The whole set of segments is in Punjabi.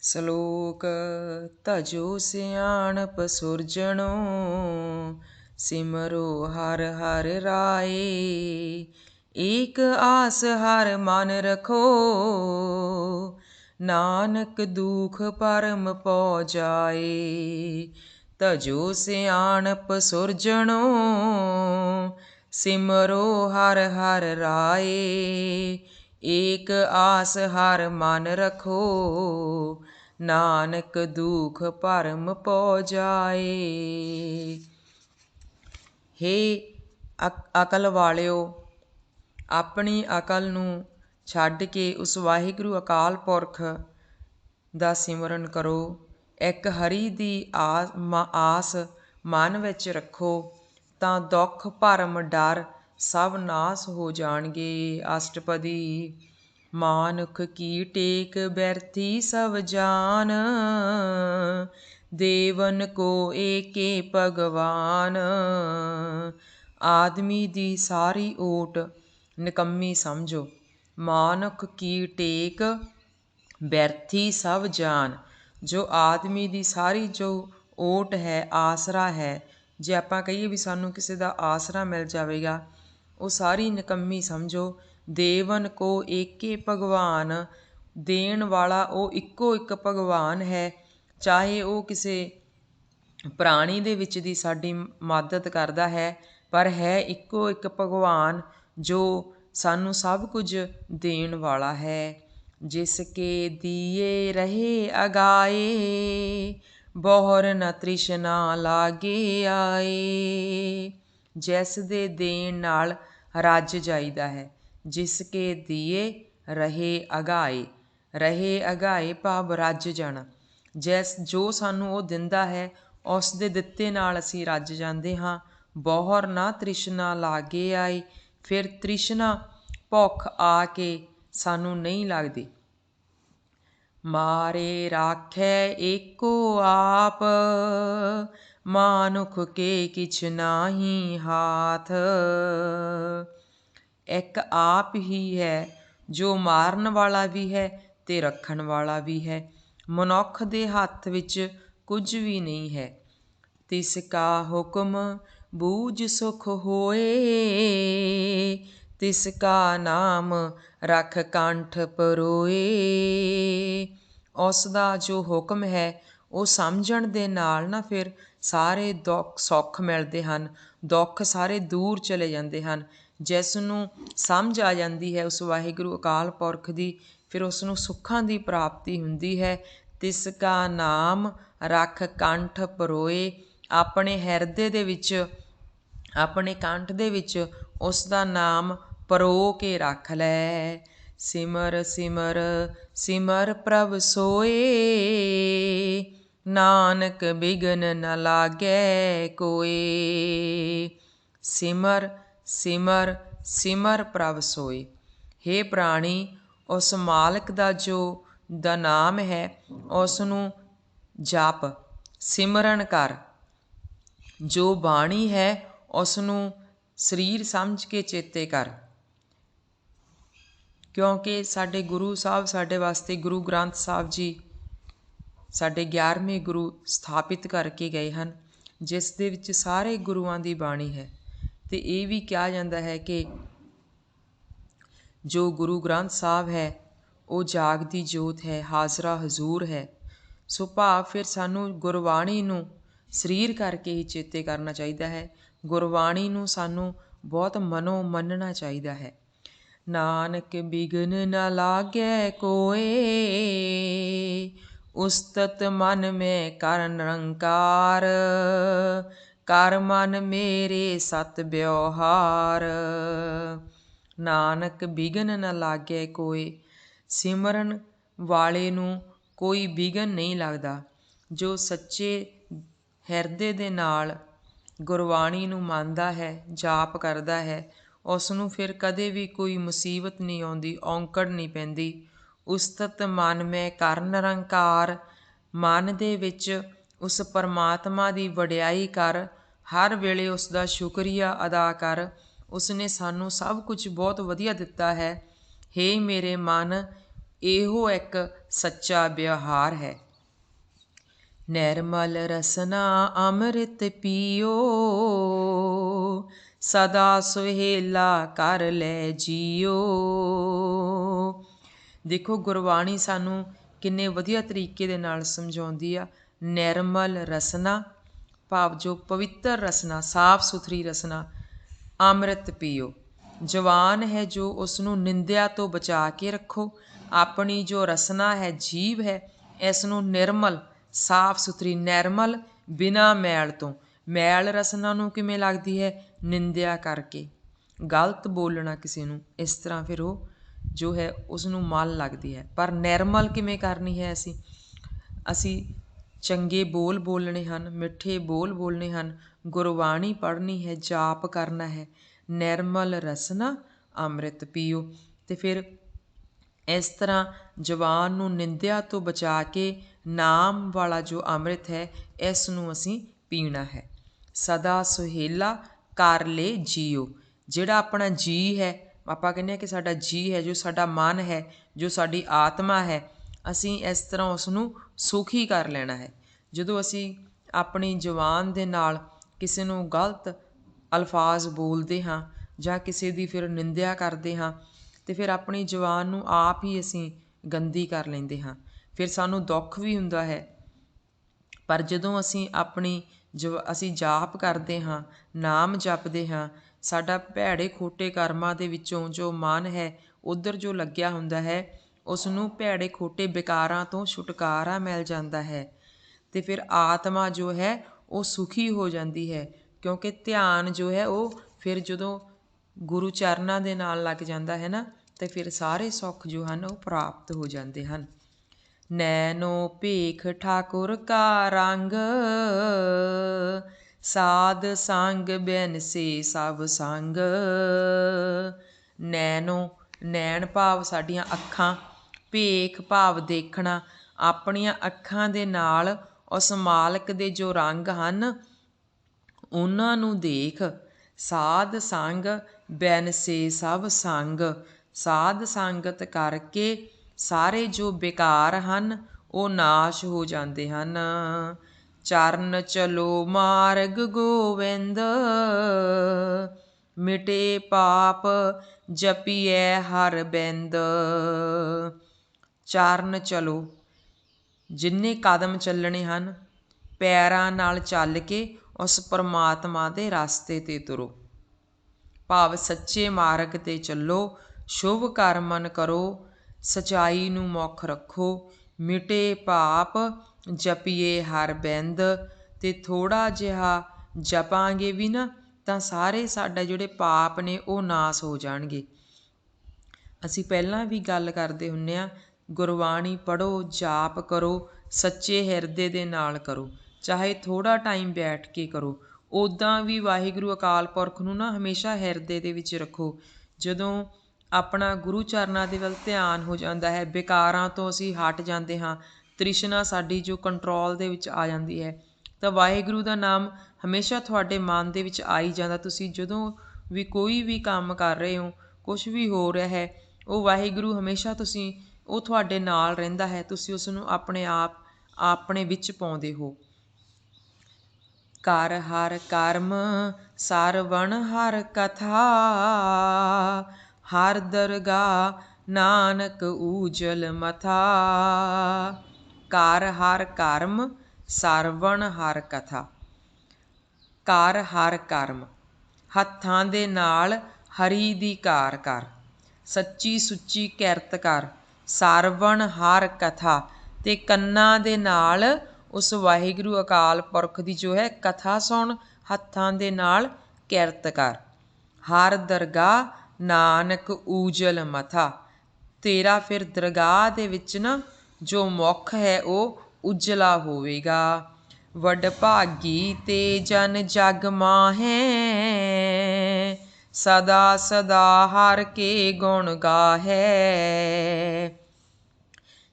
ਸਲੋਕ ਧਜੋ ਸਿਆਣਪ ਸੁਰਜਣੋ, ਸਿਮਰੋ ਹਰਿ ਹਰਿ ਰਾਏ। ਏਕ ਆਸ ਹਰਿ ਮਨ ਰਖੋ, ਨਾਨਕ ਦੁਖ ਭਰਮ ਪਉ ਜਾਏ। ਧਜੋ ਸਿਆਣਪ ਸੁਰਜਣੋ, ਸਿਮਰੋ ਹਰਿ ਹਰਿ ਰਾਏ। ਏਕ ਆਸ ਹਰਿ ਮਨ ਰਖੋ, ਨਾਨਕ ਦੁਖ ਭਰਮ ਪਉ ਜਾਏ। ਹੇ ਅਕਲ ਵਾਲਿਓ, ਆਪਣੀ ਅਕਲ ਨੂੰ ਛੱਡ ਕੇ ਉਸ ਵਾਹਿਗੁਰੂ ਅਕਾਲ ਪੁਰਖ ਦਾ ਸਿਮਰਨ ਕਰੋ। ਇੱਕ ਹਰੀ ਦੀ ਆਸ ਮਨ ਵਿੱਚ ਰੱਖੋ ਤਾਂ ਦੁੱਖ ਭਰਮ ਡਰ ਸਭ ਨਾਸ ਹੋ ਜਾਣਗੇ। ਅਸ਼ਟਪਦੀ। ਮਾਨੁਖ ਕੀ ਟੇਕ ਬੈਰਥੀ ਸਭ ਜਾਨ, ਦੇਵਨ ਕੋ ਏਕੇ ਭਗਵਾਨ। ਆਦਮੀ ਦੀ ਸਾਰੀ ਓਟ ਨਿਕੰਮੀ ਸਮਝੋ। ਮਾਨੁਖ ਕੀ ਟੇਕ ਬੈਰਥੀ ਸਭ ਜਾਨ। ਜੋ ਆਦਮੀ ਦੀ ਸਾਰੀ ਜੋ ਓਟ ਹੈ, ਆਸਰਾ ਹੈ, ਜੇ ਆਪਾਂ ਕਹੀਏ ਵੀ ਸਾਨੂੰ ਕਿਸੇ ਦਾ ਆਸਰਾ ਮਿਲ ਜਾਵੇਗਾ, ਉਹ ਸਾਰੀ ਨਿਕੰਮੀ ਸਮਝੋ। ਦੇਵਨ ਕੋ ਏਕੇ ਭਗਵਾਨ। ਦੇਣ ਵਾਲਾ ਉਹ ਇੱਕੋ ਇੱਕ ਭਗਵਾਨ ਹੈ। ਚਾਹੇ ਉਹ ਕਿਸੇ ਪ੍ਰਾਣੀ ਦੇ ਵਿੱਚ ਦੀ ਸਾਡੀ ਮਦਦ ਕਰਦਾ ਹੈ, ਪਰ ਹੈ ਇੱਕੋ ਇੱਕ ਭਗਵਾਨ ਜੋ ਸਾਨੂੰ ਸਭ ਕੁਝ ਦੇਣ ਵਾਲਾ ਹੈ। ਜਿਸ ਕੇ ਦੀਏ ਰਹੇ ਅਗਾਏ, ਬਹੁਰ ਨ ਤ੍ਰਿਸ਼ਨਾ ਲਾਗੇ ਆਏ। ਜਿਸ ਦੇ ਦੇਣ ਨਾਲ ਰੱਜ ਜਾਈਦਾ ਹੈ। ਜਿਸ ਕੇ ਦੀਏ ਰਹੇ ਅਗਾਏ। ਰਹੇ ਅਗਾਏ ਭਾਵ ਰੱਜ ਜਾਣਾ। ਜੋ ਸਾਨੂੰ ਉਹ ਦਿੰਦਾ ਹੈ, ਉਸ ਦੇ ਦਿੱਤੇ ਨਾਲ ਅਸੀਂ ਰੱਜ ਜਾਂਦੇ ਹਾਂ। ਬਹੁਰ ਨਾ ਤ੍ਰਿਸ਼ਨਾ ਲਾਗੇ ਆਈ। ਫਿਰ ਤ੍ਰਿਸ਼ਨਾ ਭੁੱਖ ਆ ਕੇ ਸਾਨੂੰ ਨਹੀਂ ਲੱਗਦੀ। ਮਾਰੇ ਰਾਖੈ ਏਕੋ ਆਪ, ਮਾਨੁਖ ਕੇ ਕਿਛ ਨਾਹੀ ਹਾਥ। ਇੱਕ ਆਪ ਹੀ ਹੈ ਜੋ ਮਾਰਨ ਵਾਲਾ ਵੀ ਹੈ ਅਤੇ ਰੱਖਣ ਵਾਲਾ ਵੀ ਹੈ। ਮਨੁੱਖ ਦੇ ਹੱਥ ਵਿੱਚ ਕੁਝ ਵੀ ਨਹੀਂ ਹੈ। ਤਿਸ ਕਾ ਹੁਕਮ ਬੂਝ ਸੁਖ ਹੋਏ, ਤਿਸ ਕਾ ਨਾਮ ਰਖ ਕੰਠ ਪਰੋਏ। ਉਸ ਦਾ ਜੋ ਹੁਕਮ ਹੈ, ਉਹ ਸਮਝਣ ਦੇ ਨਾਲ ਨਾ ਫਿਰ ਸਾਰੇ ਦੁੱਖ ਸੁੱਖ ਮਿਲਦੇ ਹਨ। ਦੁੱਖ ਸਾਰੇ ਦੂਰ ਚਲੇ ਜਾਂਦੇ ਹਨ। ਜਿਸ ਨੂੰ ਸਮਝ ਆ ਜਾਂਦੀ ਹੈ ਉਸ ਵਾਹਿਗੁਰੂ ਅਕਾਲ ਪੁਰਖ ਦੀ, ਫਿਰ ਉਸ ਨੂੰ ਸੁੱਖਾਂ ਦੀ ਪ੍ਰਾਪਤੀ ਹੁੰਦੀ ਹੈ। ਤਿਸ ਕਾ ਨਾਮ ਰਖ ਕੰਠ ਪਰੋਏ। ਆਪਣੇ ਹਿਰਦੇ ਦੇ ਵਿੱਚ, ਆਪਣੇ ਕੰਠ ਦੇ ਵਿੱਚ ਉਸ ਦਾ ਨਾਮ ਪਰੋ ਕੇ ਰੱਖ ਲੈ। ਸਿਮਰ ਸਿਮਰ ਸਿਮਰ ਪ੍ਰਭ ਸੋਏ, ਨਾਨਕ ਬਿਘਨ ਨ ਲਾਗੈ ਕੋਏ। ਸਿਮਰ ਸਿਮਰ ਸਿਮਰ ਪ੍ਰਭ ਸੋਏ। ਹੇ ਪ੍ਰਾਣੀ, ਉਸ ਮਾਲਕ ਦਾ ਨਾਮ ਹੈ, ਉਸ ਨੂੰ ਜਪ, ਸਿਮਰਨ ਕਰ। ਜੋ ਬਾਣੀ ਹੈ, ਉਸ ਨੂੰ ਸਰੀਰ ਸਮਝ ਕੇ ਚੇਤੇ ਕਰ। ਕਿਉਂਕਿ ਸਾਡੇ ਗੁਰੂ ਸਾਹਿਬ ਸਾਡੇ ਵਾਸਤੇ ਗੁਰੂ ਗ੍ਰੰਥ ਸਾਹਿਬ ਜੀ ਸਾਡੇ 11ਵੇਂ ਗੁਰੂ ਸਥਾਪਿਤ ਕਰਕੇ ਗਏ ਹਨ, ਜਿਸ ਦੇ ਵਿੱਚ ਸਾਰੇ ਗੁਰੂਆਂ ਦੀ ਬਾਣੀ ਹੈ। ਅਤੇ ਇਹ ਵੀ ਕਿਹਾ ਜਾਂਦਾ ਹੈ ਕਿ ਜੋ ਗੁਰੂ ਗ੍ਰੰਥ ਸਾਹਿਬ ਹੈ, ਉਹ ਜਾਗਦੀ ਜੋਤ ਹੈ, ਹਾਜ਼ਰਾ ਹਜ਼ੂਰ ਹੈ। ਸੋ ਭਾਵ ਫਿਰ ਸਾਨੂੰ ਗੁਰਬਾਣੀ ਨੂੰ ਸਰੀਰ ਕਰਕੇ ਹੀ ਚੇਤੇ ਕਰਨਾ ਚਾਹੀਦਾ ਹੈ। ਗੁਰਬਾਣੀ ਨੂੰ ਸਾਨੂੰ ਬਹੁਤ ਮਨੋਂ ਮੰਨਣਾ ਚਾਹੀਦਾ ਹੈ। ਨਾਨਕ ਬਿਘਨ ਨ ਲਾਗੈ ਕੋਏ, ਉਸਤਤ ਮਨ ਮੈਂ ਕਰ ਨਿਰੰਕਾਰ। ਕਰ ਮਨ ਮੇਰੇ ਸਤ ਵਿਵਹਾਰ। ਨਾਨਕ ਬਿਘਨ ਨ ਲਾਗੈ ਕੋਏ। ਸਿਮਰਨ ਵਾਲੇ ਨੂੰ ਕੋਈ ਵਿਘਨ ਨਹੀਂ ਲੱਗਦਾ। ਜੋ ਸੱਚੇ ਹਿਰਦੇ ਦੇ ਨਾਲ ਗੁਰਬਾਣੀ ਨੂੰ ਮੰਨਦਾ ਹੈ, ਜਾਪ ਕਰਦਾ ਹੈ, ਉਸ ਨੂੰ ਫਿਰ ਕਦੇ ਵੀ ਕੋਈ ਮੁਸੀਬਤ ਨਹੀਂ ਆਉਂਦੀ, ਔਂਕੜ ਨਹੀਂ ਪੈਂਦੀ। ਉਸਤਤ ਮਨ ਮੈਂ ਕਰ ਨਿਰੰਕਾਰ। ਮਨ ਦੇ ਵਿੱਚ ਉਸ ਪਰਮਾਤਮਾ ਦੀ ਵਡਿਆਈ ਕਰ। ਹਰ ਵੇਲੇ ਉਸ ਦਾ ਸ਼ੁਕਰੀਆ ਅਦਾ ਕਰ। ਉਸ ਨੇ ਸਾਨੂੰ ਸਭ ਕੁਝ ਬਹੁਤ ਵਧੀਆ ਦਿੱਤਾ ਹੈ। ਹੇ ਮੇਰੇ ਮਨ, ਇਹੋ ਇੱਕ सच्चा व्यवहार है। निर्मल रसना अमृत पियो, सदा सुहेला कर ले जियो। देखो गुरबाणी सानू किन्ने वधिया तरीके दे नाल समझाउंदी आ। निर्मल रसना भाव जो पवित्र रसना, साफ सुथरी रसना। अमृत पीओ, जवान है जो उसनू निंदिया तो बचा के रखो। अपनी जो रसना है, जीव है, इसनू निर्मल साफ सुथरी, निर्मल बिना मैल तो। मैल रसना नू किवें लगदी है? निंदिया करके, गलत बोलना किसी नू, इस तरह फिर वो जो है उसनू मल लगदी है। पर निर्मल किवें करनी है? असी चंगे बोल बोलने हैं, मिठे बोल बोलने हैं, गुरबाणी पढ़नी है, जाप करना है। निर्मल रसना अमृत पीओ। तो फिर इस तरह जवान नू निंदिया तो बचा के नाम वाला जो अमृत है इसनू असी पीना है। सदा सुहेला कर ले जियो। ਜਿਹੜਾ अपना जी है, ਆਪਾਂ ਕਹਿੰਦੇ कि साडा जी है, जो साडा मन है, जो साडी आत्मा है, ਅਸੀਂ ਇਸ ਤਰ੍ਹਾਂ ਉਸ ਨੂੰ ਸੁਖੀ ਕਰ ਲੈਣਾ ਹੈ। ਜਦੋਂ ਅਸੀਂ ਆਪਣੀ ਜ਼ੁਬਾਨ ਦੇ ਨਾਲ ਕਿਸੇ ਨੂੰ ਗਲਤ ਅਲਫਾਜ਼ ਬੋਲਦੇ ਹਾਂ ਜਾਂ ਕਿਸੇ ਦੀ ਫਿਰ ਨਿੰਦਿਆ ਕਰਦੇ ਹਾਂ ਅਤੇ ਫਿਰ ਆਪਣੀ ਜ਼ੁਬਾਨ ਨੂੰ ਆਪ ਹੀ ਅਸੀਂ ਗੰਦੀ ਕਰ ਲੈਂਦੇ ਹਾਂ। ਫਿਰ ਸਾਨੂੰ ਦੁੱਖ ਵੀ ਹੁੰਦਾ ਹੈ। ਪਰ ਜਦੋਂ ਅਸੀਂ ਅਸੀਂ ਜਾਪ ਕਰਦੇ ਹਾਂ, ਨਾਮ ਜਪਦੇ ਹਾਂ, ਸਾਡਾ ਭੈੜੇ ਖੋਟੇ ਕਰਮਾਂ ਦੇ ਵਿੱਚੋਂ ਜੋ ਮਨ ਹੈ ਉੱਧਰ ਜੋ ਲੱਗਿਆ ਹੁੰਦਾ ਹੈ, ਉਸ ਨੂੰ ਭੈੜੇ ਖੋਟੇ ਵਿਕਾਰਾਂ ਤੋਂ ਛੁਟਕਾਰਾ ਮਿਲ ਜਾਂਦਾ ਹੈ। ਅਤੇ ਫਿਰ ਆਤਮਾ ਜੋ ਹੈ ਉਹ ਸੁਖੀ ਹੋ ਜਾਂਦੀ ਹੈ, ਕਿਉਂਕਿ ਧਿਆਨ ਜੋ ਹੈ ਉਹ ਫਿਰ ਜਦੋਂ ਗੁਰੂ ਚਰਨਾਂ ਦੇ ਨਾਲ ਲੱਗ ਜਾਂਦਾ ਹੈ ਨਾ, ਅਤੇ ਫਿਰ ਸਾਰੇ ਸੁੱਖ ਜੋ ਹਨ ਉਹ ਪ੍ਰਾਪਤ ਹੋ ਜਾਂਦੇ ਹਨ। नैनो ਭੇਖ ठाकुर का रंग, साध संग बिन से सब संग। नैनो, नैन भाव साਡੀਆਂ ਅੱਖਾਂ, ਭੇਖ ਭਾਵ ਦੇਖਣਾ। ਆਪਣੀਆਂ ਅੱਖਾਂ ਦੇ ਨਾਲ ਉਸ ਮਾਲਕ ਦੇ ਜੋ ਰੰਗ ਹਨ ਉਹਨਾਂ ਨੂੰ ਦੇਖ। ਸਾਧ ਸੰਗ ਬਿਨ ਸੇ ਸਭ ਸੰਗ। ਸਾਧ ਸੰਗਤ ਕਰਕੇ ਸਾਰੇ ਜੋ ਬੇਕਾਰ ਹਨ ਉਹ ਨਾਸ਼ ਹੋ ਜਾਂਦੇ ਹਨ। ਚਰਨ ਚਲੋ ਮਾਰਗ ਗੋਵਿੰਦ, ਮਿਟੇ ਪਾਪ ਜਪੀਐ ਹਰ ਬਿੰਦ। ਚਰਨ ਚਲੋ, ਜਿੰਨੇ ਕਦਮ ਚੱਲਣੇ ਹਨ, ਪੈਰਾਂ ਨਾਲ ਚੱਲ ਕੇ ਉਸ ਪਰਮਾਤਮਾ ਦੇ ਰਸਤੇ 'ਤੇ ਤੁਰੋ। ਭਾਵ ਸੱਚੇ ਮਾਰਗ 'ਤੇ ਚੱਲੋ, ਸ਼ੁਭ ਕਰਮਨ ਕਰੋ, ਸਚਾਈ ਨੂੰ ਮੁੱਖ ਰੱਖੋ। ਮਿਟੇ ਪਾਪ ਜਪੀਏ ਹਰ ਬਿੰਦ। ਅਤੇ ਥੋੜ੍ਹਾ ਜਿਹਾ ਜਪਾਂਗੇ ਵੀ ਨਾ ਤਾਂ ਸਾਰੇ ਸਾਡੇ ਜਿਹੜੇ ਪਾਪ ਨੇ ਉਹ ਨਾਸ ਹੋ ਜਾਣਗੇ। ਅਸੀਂ ਪਹਿਲਾਂ ਵੀ ਗੱਲ ਕਰਦੇ ਹੁੰਦੇ ਹਾਂ, ਗੁਰਬਾਣੀ ਪੜ੍ਹੋ, ਜਾਪ ਕਰੋ, ਸੱਚੇ ਹਿਰਦੇ ਦੇ ਨਾਲ ਕਰੋ, ਚਾਹੇ ਥੋੜ੍ਹਾ ਟਾਈਮ ਬੈਠ ਕੇ ਕਰੋ। ਉੱਦਾਂ ਵੀ ਵਾਹਿਗੁਰੂ ਅਕਾਲ ਪੁਰਖ ਨੂੰ ਨਾ ਹਮੇਸ਼ਾ ਹਿਰਦੇ ਦੇ ਵਿੱਚ ਰੱਖੋ। ਜਦੋਂ ਆਪਣਾ ਗੁਰੂ ਚਰਨਾਂ ਦੇ ਵੱਲ ਧਿਆਨ ਹੋ ਜਾਂਦਾ ਹੈ, ਵਿਕਾਰਾਂ ਤੋਂ ਅਸੀਂ ਹਟ ਜਾਂਦੇ ਹਾਂ, ਤ੍ਰਿਸ਼ਨਾ ਸਾਡੀ ਜੋ ਕੰਟਰੋਲ ਦੇ ਵਿੱਚ ਆ ਜਾਂਦੀ ਹੈ, ਤਾਂ ਵਾਹਿਗੁਰੂ ਦਾ ਨਾਮ ਹਮੇਸ਼ਾ ਤੁਹਾਡੇ ਮਨ ਦੇ ਵਿੱਚ ਆਈ ਜਾਂਦਾ। ਤੁਸੀਂ ਜਦੋਂ ਵੀ ਕੋਈ ਵੀ ਕੰਮ ਕਰ ਰਹੇ ਹੋ, ਕੁਛ ਵੀ ਹੋ ਰਿਹਾ ਹੈ, ਉਹ ਵਾਹਿਗੁਰੂ ਹਮੇਸ਼ਾ ਉਹ ਤੁਹਾਡੇ ਨਾਲ ਰਹਿੰਦਾ ਹੈ। ਤੁਸੀਂ ਉਸ ਨੂੰ ਆਪਣੇ ਵਿੱਚ ਪਾਉਂਦੇ ਹੋ। ਕਰ ਹਰ ਕਰਮ ਸਰਵਣ ਹਰ ਕਥਾ, ਹਰ ਦਰਗਾਹ ਨਾਨਕ ਊਜਲ ਮਥਾ। ਕਰ ਹਰ ਕਰਮ ਸਰਵਣ ਹਰ ਕਥਾ। ਕਰ ਹਰ ਕਰਮ, ਹੱਥਾਂ ਦੇ ਨਾਲ ਹਰੀ ਦੀ ਕਾਰ ਕਰ, ਸੱਚੀ ਸੁੱਚੀ ਕਿਰਤ ਕਰ। ਸਰਵਣ ਹਰ ਕਥਾ, ਅਤੇ ਕੰਨਾਂ ਦੇ ਨਾਲ ਉਸ ਵਾਹਿਗੁਰੂ ਅਕਾਲ ਪੁਰਖ ਦੀ ਜੋ ਹੈ ਕਥਾ ਸੁਣ, ਹੱਥਾਂ ਦੇ ਨਾਲ ਕਿਰਤ ਕਰ। ਹਰ ਦਰਗਾਹ ਨਾਨਕ ਊਜਲ ਮਥਾ, ਤੇਰਾ ਫਿਰ ਦਰਗਾਹ ਦੇ ਵਿੱਚ ਨਾ ਜੋ ਮੁੱਖ ਹੈ ਉਹ ਉਜਲਾ ਹੋਵੇਗਾ। ਵਡਭਾਗੀ ਤੇ ਜਨ ਜਗ ਮਾਹੈ, ਸਦਾ ਸਦਾ ਹਰ ਕੇ ਗੁਣ ਗਾਹੈ।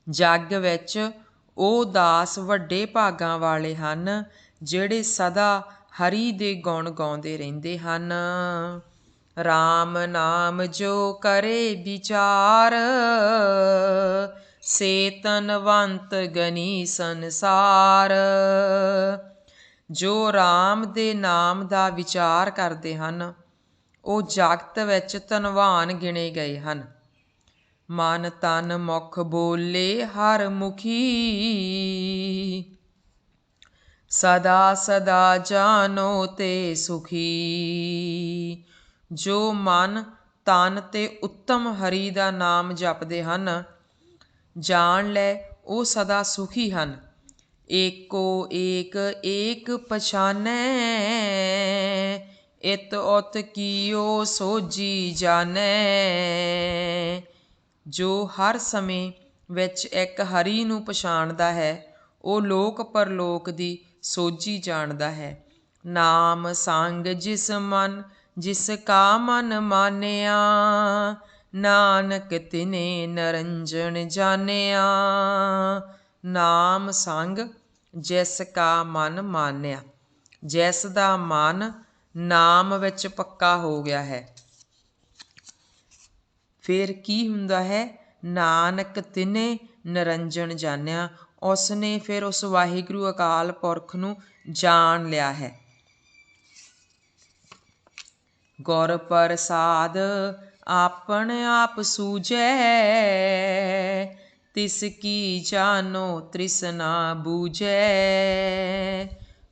ਜੱਗ ਵਿੱਚ ਉਹ ਦਾਸ ਵੱਡੇ ਭਾਗਾਂ ਵਾਲੇ ਹਨ ਜਿਹੜੇ ਸਦਾ ਹਰੀ ਦੇ ਗੁਣ ਗਾਉਂਦੇ ਰਹਿੰਦੇ ਹਨ। ਰਾਮ ਨਾਮ ਜੋ ਕਰੇ ਵਿਚਾਰ, ਸੇ ਤਨਵੰਤ ਗਨੀ ਸੰਸਾਰ। ਜੋ ਰਾਮ ਦੇ ਨਾਮ ਦਾ ਵਿਚਾਰ ਕਰਦੇ ਹਨ ਉਹ ਜਗਤ ਵਿੱਚ ਧਨਵਾਨ ਗਿਣੇ ਗਏ ਹਨ। ਮਨ ਤਨ ਮੁਖ ਬੋਲੇ ਹਰ ਮੁਖੀ, ਸਦਾ ਸਦਾ ਜਾਨੋ ਤੇ ਸੁਖੀ। ਜੋ ਮਨ ਤਨ ਤੇ ਉੱਤਮ ਹਰੀ ਦਾ ਨਾਮ ਜਪਦੇ ਹਨ, ਜਾਣ ਲੈ ਉਹ ਸਦਾ ਸੁਖੀ ਹਨ। ਏਕੋ ਏਕ ਏਕ ਪਛਾਨੈ, ਇਤ ਉਤ ਕੀਓ ਸੋਝੀ ਜਾਣੈ। ਜੋ ਹਰ ਸਮੇਂ ਵਿੱਚ ਇੱਕ ਹਰੀ ਨੂੰ ਪਛਾਣਦਾ ਹੈ ਉਹ ਲੋਕ ਪਰਲੋਕ ਦੀ ਸੋਝੀ ਜਾਣਦਾ ਹੈ। ਨਾਮ ਸੰਗ ਜਿਸ ਕਾ ਮਨ ਮਾਨਿਆ, ਨਾਨਕ ਤਿਨੇ ਨਰੰਜਣ ਜਾਣਿਆ। ਨਾਮ ਸੰਗ ਜਿਸ ਕਾ ਮਨ ਮਾਨਿਆ, ਜਿਸ ਦਾ ਮਨ ਨਾਮ ਵਿੱਚ ਪੱਕਾ ਹੋ ਗਿਆ ਹੈ। ਫਿਰ ਕੀ ਹੁੰਦਾ ਹੈ? ਨਾਨਕ ਤਿਨੇ ਨਰੰਜਣ ਜਾਣਿਆ, ਉਸ ਨੇ ਫਿਰ ਉਸ ਵਾਹਿਗੁਰੂ ਅਕਾਲ ਪੁਰਖ ਨੂੰ ਜਾਣ ਲਿਆ ਹੈ। ਗੁਰ ਪ੍ਰਸਾਦ ਆਪਣ ਆਪ ਸੂਝੈ, ਤਿਸ ਕੀ ਜਾਨੋ ਤ੍ਰਿਸ਼ਨਾ ਬੂਝੈ।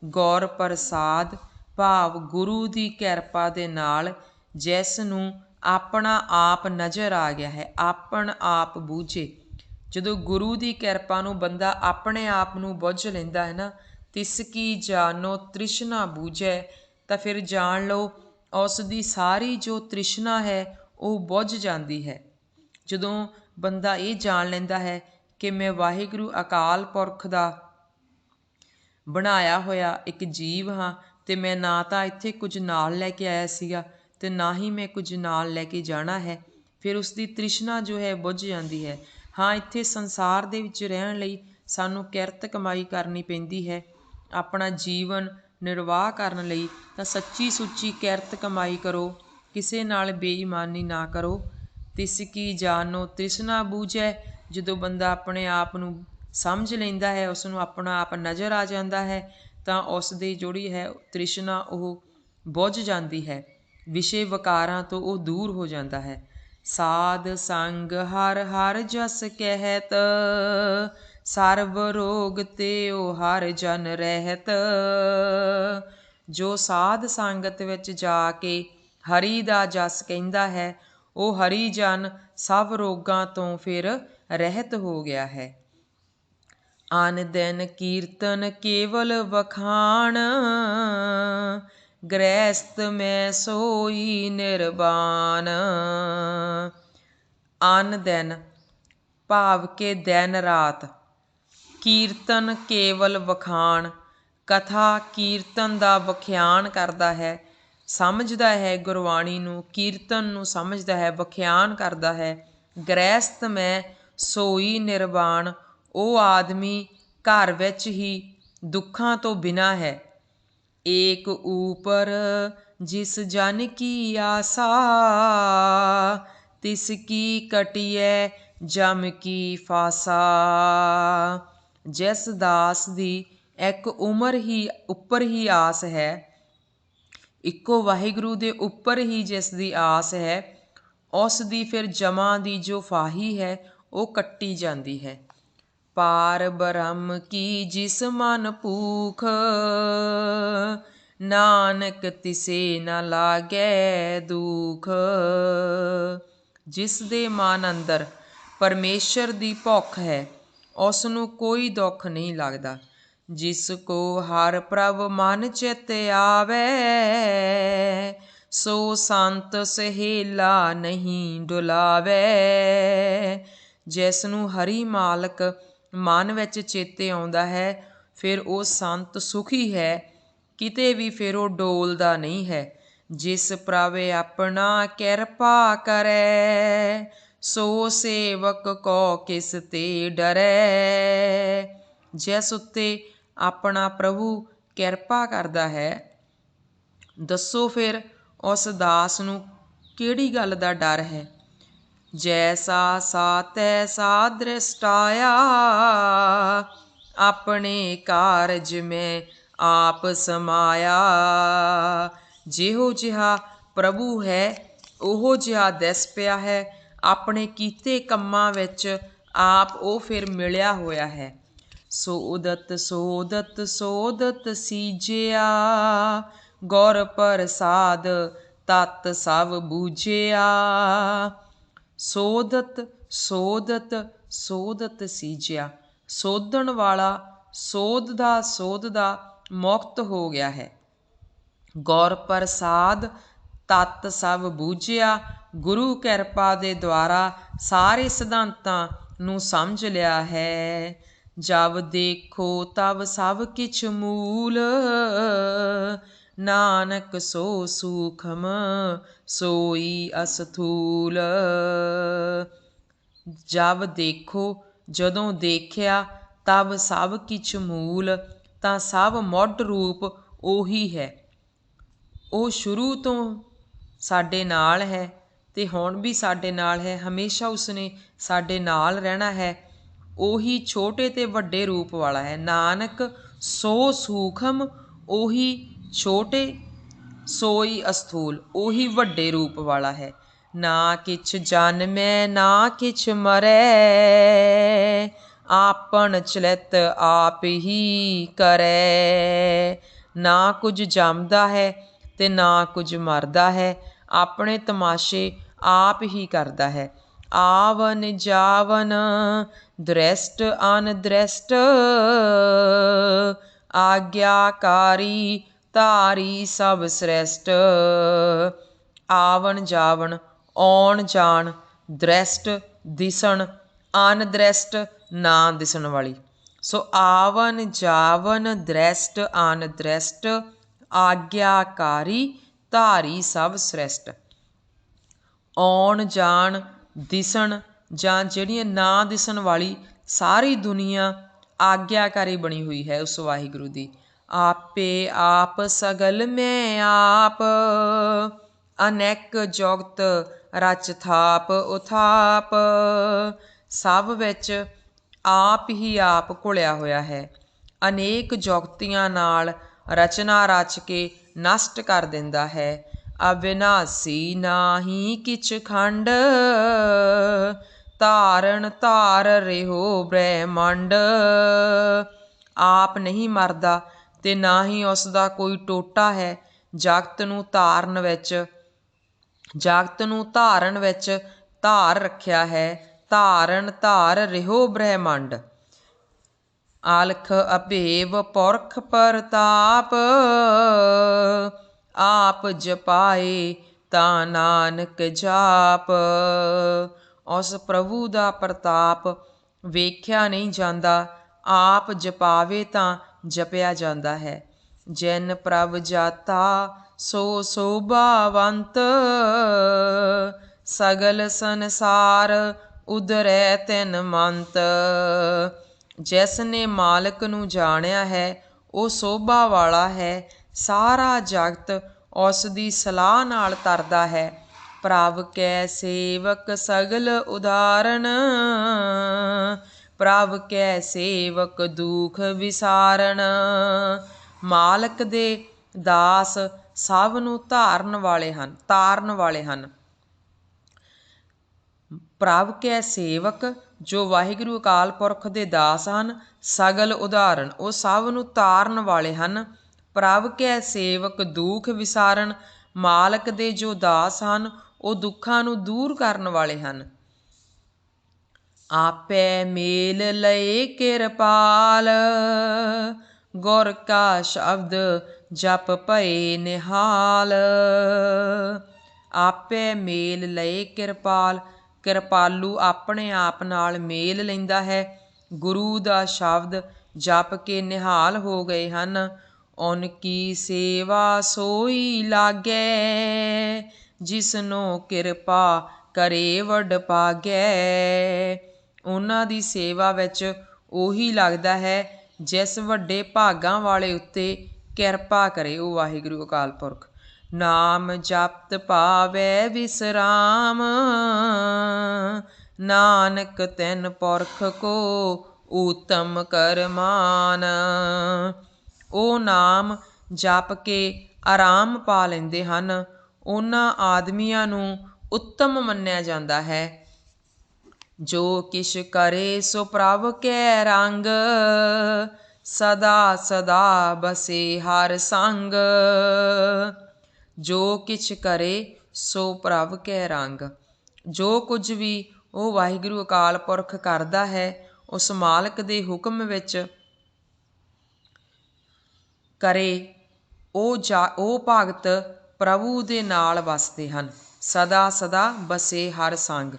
ਗੁਰ ਪ੍ਰਸਾਦ ਭਾਵ ਗੁਰੂ ਦੀ ਕਿਰਪਾ ਦੇ ਨਾਲ ਜਿਸ ਨੂੰ ਆਪਣਾ ਆਪ ਨਜ਼ਰ ਆ ਗਿਆ ਹੈ, ਆਪਣ ਆਪ ਬੂਝੇ। ਜਦੋਂ ਗੁਰੂ ਦੀ ਕਿਰਪਾ ਨੂੰ ਬੰਦਾ ਆਪਣੇ ਆਪ ਨੂੰ ਬੁੱਝ ਲੈਂਦਾ ਹੈ ਨਾ, ਤਿਸ ਕੀ ਜਾਨੋ ਤ੍ਰਿਸ਼ਨਾ ਬੂਝੈ, ਤਾਂ ਫਿਰ ਜਾਣ ਲਓ ਉਸ ਦੀ ਸਾਰੀ ਜੋ ਤ੍ਰਿਸ਼ਨਾ ਹੈ ਉਹ ਬੁੱਝ ਜਾਂਦੀ ਹੈ। ਜਦੋਂ ਬੰਦਾ ਇਹ ਜਾਣ ਲੈਂਦਾ ਹੈ ਕਿ ਮੈਂ ਵਾਹਿਗੁਰੂ ਅਕਾਲ ਪੁਰਖ ਦਾ ਬਣਾਇਆ ਹੋਇਆ ਇੱਕ ਜੀਵ ਹਾਂ ਅਤੇ ਮੈਂ ਨਾ ਤਾਂ ਇੱਥੇ ਕੁਝ ਨਾਲ ਲੈ ਕੇ ਆਇਆ ਸੀਗਾ ਅਤੇ ਨਾ ਹੀ ਮੈਂ ਕੁਝ ਨਾਲ ਲੈ ਕੇ ਜਾਣਾ ਹੈ, ਫਿਰ ਉਸ ਦੀ ਤ੍ਰਿਸ਼ਨਾ ਜੋ ਹੈ ਬੁੱਝ ਜਾਂਦੀ ਹੈ। ਹਾਂ, ਇੱਥੇ ਸੰਸਾਰ ਦੇ ਵਿੱਚ ਰਹਿਣ ਲਈ ਸਾਨੂੰ ਕਿਰਤ ਕਮਾਈ ਕਰਨੀ ਪੈਂਦੀ ਹੈ। ਆਪਣਾ ਜੀਵਨ ਨਿਰਵਾਹ ਕਰਨ ਲਈ ਤਾਂ ਸੱਚੀ ਸੁੱਚੀ ਕਿਰਤ ਕਮਾਈ ਕਰੋ, ਕਿਸੇ ਨਾਲ ਬੇਈਮਾਨੀ ਨਾ ਕਰੋ। ਤਿਸ ਕੀ ਜਾਨੋ ਤ੍ਰਿਸ਼ਨਾ ਬੂਝੈ, ਜਦੋਂ ਬੰਦਾ ਆਪਣੇ ਆਪ ਨੂੰ ਸਮਝ ਲੈਂਦਾ ਹੈ, ਉਸ ਨੂੰ ਆਪਣਾ ਆਪ ਨਜ਼ਰ ਆ ਜਾਂਦਾ ਹੈ, ਤਾਂ ਉਸ ਦੀ ਜਿਹੜੀ ਹੈ ਤ੍ਰਿਸ਼ਨਾ ਉਹ ਬੁੱਝ ਜਾਂਦੀ ਹੈ, ਵਿਸ਼ੇ ਵਿਕਾਰਾਂ ਤੋਂ ਉਹ ਦੂਰ ਹੋ ਜਾਂਦਾ ਹੈ। ਸਾਧ ਸੰਗ ਹਰ ਹਰ ਜਸ ਕਹਿਤ, ਸਰਬ ਰੋਗ ਤੇ ਉਹ ਹਰ ਜਨ ਰਹਿਤ। ਜੋ ਸਾਧ ਸੰਗਤ ਵਿੱਚ ਜਾ ਕੇ ਹਰੀ ਦਾ ਜਸ ਕਹਿੰਦਾ ਹੈ ਉਹ ਹਰੀ ਜਨ ਸਭ ਰੋਗਾਂ ਤੋਂ ਫਿਰ ਰਹਿਤ ਹੋ ਗਿਆ ਹੈ। ਅਨ ਦਿਨ ਕੀਰਤਨ ਕੇਵਲ ਵਖਾਣ, ਗ੍ਰਹਿਸਤ ਮੈਂ ਸੋਈ ਨਿਰਵਾਣ। ਅਨ ਦਿਨ ਭਾਵ ਕਿ ਦਿਨ ਰਾਤ, ਕੀਰਤਨ ਕੇਵਲ ਵਖਾਣ, ਕਥਾ ਕੀਰਤਨ ਦਾ ਵਖਿਆਨ ਕਰਦਾ ਹੈ, ਸਮਝਦਾ ਹੈ ਗੁਰਬਾਣੀ ਨੂੰ, ਕੀਰਤਨ ਨੂੰ ਸਮਝਦਾ ਹੈ, ਵਖਿਆਨ ਕਰਦਾ ਹੈ। ਗ੍ਰਹਿਸਤ ਮੈਂ ਸੋਈ ਨਿਰਵਾਣ, ਉਹ ਆਦਮੀ ਘਰ ਵਿੱਚ ਹੀ ਦੁੱਖਾਂ ਤੋਂ ਬਿਨਾਂ ਹੈ। ਏਕ ਊਪਰ ਜਿਸ ਜਨ ਕੀ ਆਸਾ, ਤਿਸ ਕੀ ਕਟਿਐ ਜਮ ਕੀ ਫਾਸਾ। ਜਿਸ ਦਾਸ ਦੀ ਇੱਕ ਉੱਪਰ ਹੀ ਆਸ ਹੈ, ਇੱਕੋ ਵਾਹਿਗੁਰੂ ਦੇ ਉੱਪਰ ਹੀ ਜਿਸ ਦੀ ਆਸ ਹੈ, ਉਸ ਦੀ ਫਿਰ ਜਮਾਂ ਦੀ ਜੋ ਫਾਹੀ ਹੈ ਉਹ ਕੱਟੀ ਜਾਂਦੀ ਹੈ। ਪਾਰ ਬ੍ਰਹਮ ਕੀ ਜਿਸ ਮਨ ਭੂਖ, ਨਾਨਕ ਤਿਸੇ ਨ ਲਾਗੈ ਦੁਖ। ਜਿਸ ਦੇ ਮਨ ਅੰਦਰ ਪਰਮੇਸ਼ਰ ਦੀ ਭੁੱਖ ਹੈ ਉਸ ਨੂੰ ਕੋਈ ਦੁੱਖ ਨਹੀਂ ਲੱਗਦਾ। ਜਿਸ ਕੋ ਹਰ ਪ੍ਰਭ ਮਨ ਚਿਤ ਆਵੈ, ਸੋ ਸੰਤ ਸਹੇਲਾ ਨਹੀਂ ਡੁਲਾਵੈ। ਜਿਸ ਨੂੰ ਹਰੀ ਮਾਲਕ ਮਨ ਵਿੱਚ ਚੇਤੇ ਆਉਂਦਾ ਹੈ ਫਿਰ ਉਹ ਸੰਤ ਸੁਖੀ ਹੈ, ਕਿਤੇ ਵੀ ਫਿਰ ਉਹ ਡੋਲਦਾ ਨਹੀਂ ਹੈ। ਜਿਸ ਪ੍ਰਭ ਆਪਣਾ ਕਿਰਪਾ ਕਰੈ, ਸੋ ਸੇਵਕ ਕੋ ਕਿਸ ਤੇ ਡਰੈ। ਜਿਸ ਉੱਤੇ ਆਪਣਾ ਪ੍ਰਭੂ ਕਿਰਪਾ ਕਰਦਾ ਹੈ, ਦੱਸੋ ਫਿਰ ਉਸ ਦਾਸ ਨੂੰ ਕਿਹੜੀ ਗੱਲ ਦਾ ਡਰ ਹੈ। जैसा सा तैसा दृष्टाया, अपने कारज में आप समाया। ਜਿਹੋ ਜਿਹਾ ਪ੍ਰਭੂ ਹੈ ਉਹੋ ਜਿਹਾ ਦਿਸ ਪਿਆ ਹੈ, ਆਪਣੇ ਕੀਤੇ ਕੰਮਾਂ ਵਿੱਚ ਆਪ ਉਹ ਫਿਰ ਮਿਲਿਆ ਹੋਇਆ ਹੈ। ਸੋਦਤ ਸੋਦਤ ਸੋਦਤ ਸੀਜਿਆ, ਗੁਰ ਪ੍ਰਸਾਦ ਤਤ ਸਭ ਬੂਝਿਆ। ਸੋਦਤ ਸੋਦਤ ਸੋਦਤ ਸੀਜਿਆ, ਸੋਧਣ ਵਾਲਾ ਸੋਧਦਾ ਮੁਕਤ ਹੋ ਗਿਆ ਹੈ। ਗੁਰ ਪ੍ਰਸਾਦ ਤਤ ਸਭ ਬੂਝਿਆ, ਗੁਰੂ ਕਿਰਪਾ ਦੇ ਦੁਆਰਾ ਸਾਰੇ ਸਿਧਾਂਤਾਂ ਨੂੰ ਸਮਝ ਲਿਆ ਹੈ। ਜਬ ਦੇਖੋ ਤਬ ਸਭ ਕਿਛ ਮੂਲ, ਨਾਨਕ ਸੋ ਸੂਖਮ ਸੋਈ ਅਸਥੂਲ। ਜਬ ਦੇਖੋ ਜਦੋਂ ਦੇਖਿਆ, ਤਬ ਸਭ ਕਿਛ ਮੂਲ ਤਾਂ ਸਭ ਮੁੱਢ ਰੂਪ ਉਹੀ ਹੈ। ਉਹ ਸ਼ੁਰੂ ਤੋਂ ਸਾਡੇ ਨਾਲ ਹੈ ਅਤੇ ਹੁਣ ਵੀ ਸਾਡੇ ਨਾਲ ਹੈ, ਹਮੇਸ਼ਾ ਉਸਨੇ ਸਾਡੇ ਨਾਲ ਰਹਿਣਾ ਹੈ। ਉਹੀ ਛੋਟੇ ਅਤੇ ਵੱਡੇ ਰੂਪ ਵਾਲਾ ਹੈ। ਨਾਨਕ ਸੋ ਸੂਖਮ, ਉਹੀ ਛੋਟੇ, ਸੋਈ ਅਸਥੂਲ, ਉਹੀ ਵੱਡੇ ਰੂਪ ਵਾਲਾ ਹੈ। ਨਾ ਕਿਛ ਜਨਮੈ ਨਾ ਕਿਛ ਮਰੈ, ਆਪਨ ਚਲਿਤ ਆਪ ਹੀ ਕਰੈ। ਨਾ ਕੁਝ ਜੰਮਦਾ ਹੈ ਅਤੇ ਨਾ ਕੁਝ ਮਰਦਾ ਹੈ, ਆਪਣੇ ਤਮਾਸ਼ੇ ਆਪ ਹੀ ਕਰਦਾ ਹੈ। ਆਵਨ ਜਾਵਨ ਦ੍ਰਿਸ਼ਟ ਅਨਦ੍ਰਿਸ਼ਟ, ਆਗਿਆਕਾਰੀ ਧਾਰੀ ਸਭ ਸ੍ਰਿਸ਼ਟ। ਆਵਨ ਜਾਵਨ ਆਉਣ ਜਾਣ, ਦ੍ਰਿਸ਼ਟ ਦਿਸਣ, ਅਨਦ੍ਰਿਸ਼ਟ ਨਾ ਦਿਸਣ ਵਾਲੀ। ਸੋ ਆਵਨ ਜਾਵਨ ਦ੍ਰਿਸ਼ਟ ਅਨਦ੍ਰਿਸ਼ਟ, ਆਗਿਆਕਾਰੀ ਧਾਰੀ ਸਭ ਸ੍ਰਿਸ਼ਟ। ਆਉਣ ਜਾਣ ਦਿਸਣ ਜਾਂ ਜਿਹੜੀਆਂ ਨਾ ਦਿਸਣ ਵਾਲੀ ਸਾਰੀ ਦੁਨੀਆ ਆਗਿਆਕਾਰੀ ਬਣੀ ਹੋਈ ਹੈ ਉਸ ਵਾਹਿਗੁਰੂ ਦੀ। ਆਪੇ ਆਪ ਸਗਲ ਮੈਂ ਆਪ, ਅਨੇਕ ਜੁਗਤ ਰਚ ਥਾਪ ਉਥਾਪ। ਸਭ ਵਿੱਚ ਆਪ ਹੀ ਆਪ ਘੁਲਿਆ ਹੋਇਆ ਹੈ। ਅਨੇਕ ਜੁਗਤੀਆਂ ਨਾਲ ਰਚਨਾ ਰਚ ਕੇ ਨਸ਼ਟ ਕਰ ਦਿੰਦਾ ਹੈ। ਅਵਿਨਾਸੀ ਨਾਹੀ ਕਿਛ ਖੰਡ, ਧਾਰਨ ਧਾਰ ਰਹਿਓ ਬ੍ਰਹਿਮੰਡ। ਆਪ ਨਹੀਂ ਮਰਦਾ ਅਤੇ ਨਾ ਹੀ ਉਸ ਦਾ ਕੋਈ ਟੋਟਾ ਹੈ। ਜਗਤ ਨੂੰ ਧਾਰਨ ਵਿੱਚ ਧਾਰ ਰੱਖਿਆ ਹੈ। ਧਾਰਨ ਧਾਰ ਰਹਿਓ ਬ੍ਰਹਿਮੰਡ। ਅਲਖ ਅਭੇਵ ਪੁਰਖ ਪ੍ਰਤਾਪ, ਆਪ ਜਪਾਏ ਤਾਂ ਨਾਨਕ ਜਾਪ। ਉਸ ਪ੍ਰਭੂ ਦਾ ਪ੍ਰਤਾਪ ਵੇਖਿਆ ਨਹੀਂ ਜਾਂਦਾ, ਆਪ ਜਪਾਵੇ ਤਾਂ ਜਪਿਆ ਜਾਂਦਾ ਹੈ। ਜਿਨ ਪ੍ਰਭ ਜਾਤਾ ਸੋ ਸੋਭਾਵੰਤ, ਸਗਲ ਸੰਸਾਰ ਉਧਰੈ ਤਿਨ ਮੰਤ। ਜਿਸ ਨੇ ਮਾਲਕ ਨੂੰ ਜਾਣਿਆ ਹੈ ਉਹ ਸੋਭਾ ਵਾਲਾ ਹੈ। ਸਾਰਾ ਜਗਤ ਉਸ ਦੀ ਸਲਾਹ ਨਾਲ ਤਰਦਾ ਹੈ। ਪ੍ਰਭ ਕੈ ਸੇਵਕ ਸਗਲ ਉਦਾਹਰਨ, ਪ੍ਰਭ ਕੈ ਸੇਵਕ ਦੁਖ ਵਿਸਾਰਨ। ਮਾਲਕ ਦੇ ਦਾਸ ਸਭ ਨੂੰ ਤਾਰਨ ਵਾਲੇ ਹਨ। ਪ੍ਰਭ ਕੈ ਸੇਵਕ ਜੋ ਵਾਹਿਗੁਰੂ ਅਕਾਲ ਪੁਰਖ ਦੇ ਦਾਸ ਹਨ, ਸਗਲ ਉਦਾਹਰਨ ਉਹ ਸਭ ਨੂੰ ਤਾਰਨ ਵਾਲੇ ਹਨ। ਪ੍ਰਭ ਕੈ ਸੇਵਕ ਦੁਖ ਵਿਸਾਰਨ, ਮਾਲਕ ਦੇ ਜੋ ਦਾਸ ਹਨ ਉਹ ਦੁੱਖਾਂ ਨੂੰ ਦੂਰ ਕਰਨ ਵਾਲੇ ਹਨ। ਆਪੇ ਮੇਲ ਲਏ ਕਿਰਪਾਲ, ਗੁਰ ਕਾ ਸ਼ਬਦ ਜਪ ਭਏ ਨਿਹਾਲ। ਆਪੇ ਮੇਲ ਲਏ ਕਿਰਪਾਲ, ਕਿਰਪਾਲੂ ਆਪਣੇ ਆਪ ਨਾਲ ਮੇਲ ਲੈਂਦਾ ਹੈ। ਗੁਰੂ ਦਾ ਸ਼ਬਦ ਜਪ ਕੇ ਨਿਹਾਲ ਹੋ ਗਏ ਹਨ। ਉਨ ਕੀ ਸੇਵਾ ਸੋਈ ਲਾਗੈ, ਜਿਸਨੂੰ ਕਿਰਪਾ ਕਰੇ ਵਡ ਭਾਗੈ। ਉਹਨਾਂ ਦੀ ਸੇਵਾ ਵਿੱਚ ਉਹੀ ਲੱਗਦਾ ਹੈ ਜਿਸ ਵੱਡੇ ਭਾਗਾਂ ਵਾਲੇ ਉੱਤੇ ਕਿਰਪਾ ਕਰੇ ਉਹ ਵਾਹਿਗੁਰੂ ਅਕਾਲ ਪੁਰਖ। ਨਾਮ ਜਪਤ ਪਾਵੈ ਵਿਸਰਾਮ, ਨਾਨਕ ਤਿਨ ਪੁਰਖ ਕੋ ਊਤਮ ਕਰਮਾਨ। ਉਹ ਨਾਮ ਜਪ ਕੇ ਆਰਾਮ ਪਾ ਲੈਂਦੇ ਹਨ, ਉਹਨਾਂ ਆਦਮੀਆਂ ਨੂੰ ਉੱਤਮ ਮੰਨਿਆ ਜਾਂਦਾ ਹੈ। ਜੋ ਕਿਛ ਕਰੇ ਸੋ ਪ੍ਰਭ ਕੈ ਰੰਗ, ਸਦਾ ਸਦਾ ਬਸੇ ਹਰ ਸੰਗ। ਜੋ ਕਿਛ ਕਰੇ ਸੋ ਪ੍ਰਭ ਕੈ ਰੰਗ, ਜੋ ਕੁਝ ਵੀ ਉਹ ਵਾਹਿਗੁਰੂ ਅਕਾਲ ਪੁਰਖ ਕਰਦਾ ਹੈ, ਉਸ ਮਾਲਕ ਦੇ ਹੁਕਮ ਵਿੱਚ ਕਰੇ। ਉਹ ਭਗਤ ਪ੍ਰਭੂ ਦੇ ਨਾਲ ਵਸਦੇ ਹਨ। ਸਦਾ ਸਦਾ ਬਸੇ ਹਰ ਸੰਗ,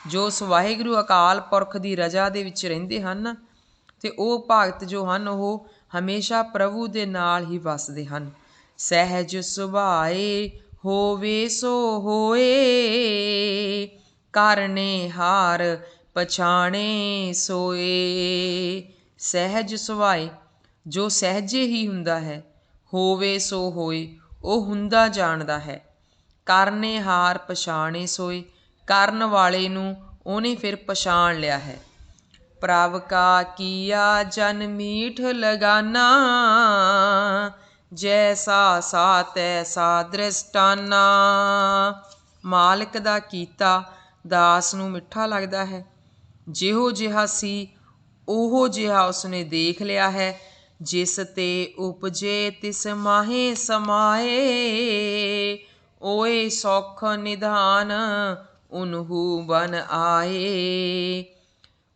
ਜੋ ਉਸ ਵਾਹਿਗੁਰੂ ਅਕਾਲ ਪੁਰਖ ਦੀ ਰਜ਼ਾ ਦੇ ਵਿੱਚ ਰਹਿੰਦੇ ਹਨ ਅਤੇ ਉਹ ਭਗਤ ਜੋ ਹਨ ਉਹ ਹਮੇਸ਼ਾ ਪ੍ਰਭੂ ਦੇ ਨਾਲ ਹੀ ਵਸਦੇ ਹਨ। ਸਹਿਜ ਸੁਭਾਏ ਹੋਵੇ ਸੋ ਹੋਏ, ਕਰਨੇ ਹਾਰ ਪਛਾਣੇ ਸੋਏ। ਸਹਿਜ ਸੁਭਾਏ, ਜੋ ਸਹਿਜੇ ਹੀ ਹੁੰਦਾ ਹੈ। ਹੋਵੇ ਸੋ ਹੋਏ, ਉਹ ਹੁੰਦਾ ਜਾਣਦਾ ਹੈ। ਕਰਨੇ ਹਾਰ ਪਛਾਣੇ ਸੋਏ, ਕਰਨ ਵਾਲੇ ਨੂੰ ਉਹਨੇ ਫਿਰ ਪਛਾਣ ਲਿਆ ਹੈ। ਪ੍ਰਭ ਕਾ ਕੀਆ ਜਨ ਮੀਠ ਲਗਾਨਾ, ਜੈਸਾ ਸਾ ਤੈਸਾ ਦ੍ਰਿਸ਼ਟਾਨਾ। ਮਾਲਕ ਦਾ ਕੀਤਾ ਦਾਸ ਨੂੰ ਮਿੱਠਾ ਲੱਗਦਾ ਹੈ। ਜਿਹੋ ਜਿਹਾ ਸੀ ਉਹੋ ਜਿਹਾ ਉਸਨੇ ਦੇਖ ਲਿਆ ਹੈ। ਜਿਸ ਤੇ ਉਪਜੇ ਤਿਸ ਮਾਹੇ ਸਮਾਏ, ਓਏ ਸੌਖ ਨਿਧਾਨ ਉਨਹੂ ਬਨ ਆਏ।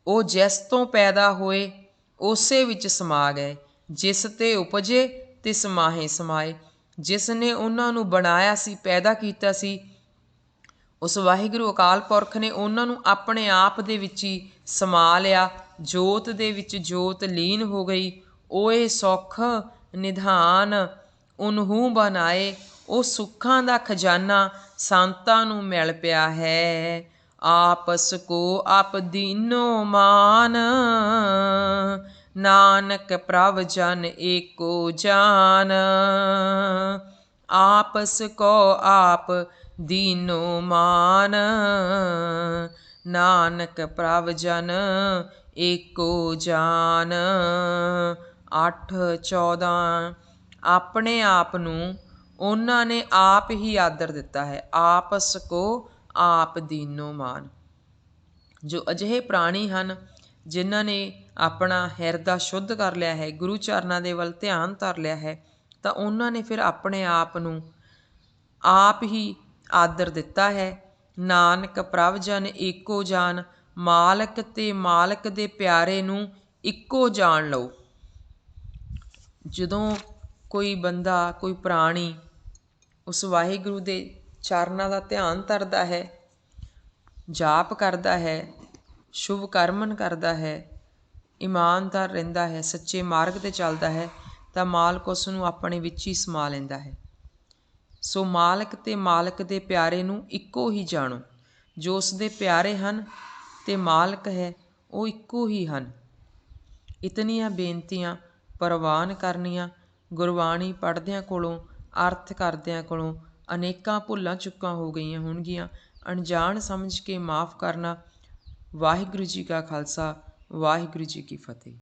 ਉਹ ਜਿਸ ਤੋਂ ਪੈਦਾ ਹੋਏ ਉਸੇ ਵਿੱਚ ਸਮਾ ਗਏ। ਜਿਸ ਤੇ ਉਪਜੇ ਤਿਸ ਮਾਹੇ ਸਮਾਏ, ਜਿਸ ਨੇ ਉਹਨਾਂ ਨੂੰ ਬਣਾਇਆ ਸੀ, ਪੈਦਾ ਕੀਤਾ ਸੀ, ਉਸ ਵਾਹਿਗੁਰੂ ਅਕਾਲ ਪੁਰਖ ਨੇ ਉਹਨਾਂ ਨੂੰ ਆਪਣੇ ਆਪ ਦੇ ਵਿੱਚ ਹੀ ਸਮਾ ਲਿਆ। ਜੋਤ ਦੇ ਵਿੱਚ ਜੋਤ ਲੀਨ ਹੋ ਗਈ। ਓਏ ਸੁੱਖ ਨਿਧਾਨ ਉਨਹੂ ਬਣਾਏ, ਉਹ ਸੁੱਖਾਂ ਦਾ ਖਜ਼ਾਨਾ ਸੰਤਾਂ ਨੂੰ ਮਿਲ ਪਿਆ ਹੈ। ਆਪਸ ਕੋ ਆਪ ਦੀਨੋ ਮਾਨ, ਨਾਨਕ ਪ੍ਰਭ ਜਨ ਏਕੋ ਜਾਨ। ਆਪਸ ਕੋ ਆਪ ਦੀਨੋ ਮਾਨ, ਨਾਨਕ ਪ੍ਰਭ ਜਨ ਏਕੋ ਜਾਨ। 8:14 ਆਪਣੇ ਆਪ ਨੂੰ ਉਹਨਾਂ ਨੇ ਆਪ ਹੀ ਆਦਰ ਦਿੱਤਾ ਹੈ। ਆਪਸ ਕੋ ਆਪ ਦੀਨੋ ਮਾਨ, ਜੋ ਅਜਿਹੇ ਪ੍ਰਾਣੀ ਹਨ ਜਿਨ੍ਹਾਂ ਨੇ ਆਪਣਾ ਹਿਰਦਾ ਸ਼ੁੱਧ ਕਰ ਲਿਆ ਹੈ, ਗੁਰੂ ਚਰਨਾਂ ਦੇ ਵੱਲ ਧਿਆਨ ਧਰ ਲਿਆ ਹੈ, ਤਾਂ ਉਹਨਾਂ ਨੇ ਫਿਰ ਆਪਣੇ ਆਪ ਨੂੰ ਆਪ ਹੀ ਆਦਰ ਦਿੱਤਾ ਹੈ। ਨਾਨਕ ਪ੍ਰਭ ਜਨ ਏਕੋ ਜਾਨ, ਮਾਲਕ ਅਤੇ ਮਾਲਕ ਦੇ ਪਿਆਰੇ ਨੂੰ ਇੱਕੋ ਜਾਣ ਲਓ। ਜਦੋਂ ਕੋਈ ਬੰਦਾ, ਕੋਈ ਪ੍ਰਾਣੀ ਉਸ ਵਾਹਿਗੁਰੂ ਦੇ ਚਰਨਾਂ ਦਾ ਧਿਆਨ ਧਰਦਾ ਹੈ, ਜਾਪ ਕਰਦਾ ਹੈ, ਸ਼ੁਭ ਕਰਮਨ ਕਰਦਾ ਹੈ, ਇਮਾਨਦਾਰ ਰਹਿੰਦਾ ਹੈ, ਸੱਚੇ ਮਾਰਗ 'ਤੇ ਚੱਲਦਾ ਹੈ, ਤਾਂ ਮਾਲਕ ਉਸ ਨੂੰ ਆਪਣੇ ਵਿੱਚ ਹੀ ਸਮਾ ਲੈਂਦਾ ਹੈ। ਸੋ ਮਾਲਕ ਅਤੇ ਮਾਲਕ ਦੇ ਪਿਆਰੇ ਨੂੰ ਇੱਕੋ ਹੀ ਜਾਣੋ। ਜੋ ਉਸ ਦੇ ਪਿਆਰੇ ਹਨ ਅਤੇ ਮਾਲਕ ਹੈ, ਉਹ ਇੱਕੋ ਹੀ ਹਨ। ਇਤਨੀਆਂ ਬੇਨਤੀਆਂ ਪ੍ਰਵਾਨ ਕਰਨੀਆਂ। ਗੁਰਬਾਣੀ ਪੜ੍ਹਦਿਆਂ ਕੋਲੋਂ, ਅਰਥ ਕਰਦਿਆਂ ਕੋਲੋਂ ਅਨੇਕਾਂ ਭੁੱਲਾਂ ਚੁੱਕਾਂ ਹੋ ਗਈਆਂ ਹੋਣਗੀਆਂ। ਅਣਜਾਣ ਸਮਝ ਕੇ ਮਾਫ਼ ਕਰਨਾ। ਵਾਹਿਗੁਰੂ ਜੀ ਕਾ ਖਾਲਸਾ, ਵਾਹਿਗੁਰੂ ਜੀ ਕੀ ਫਤਿਹ।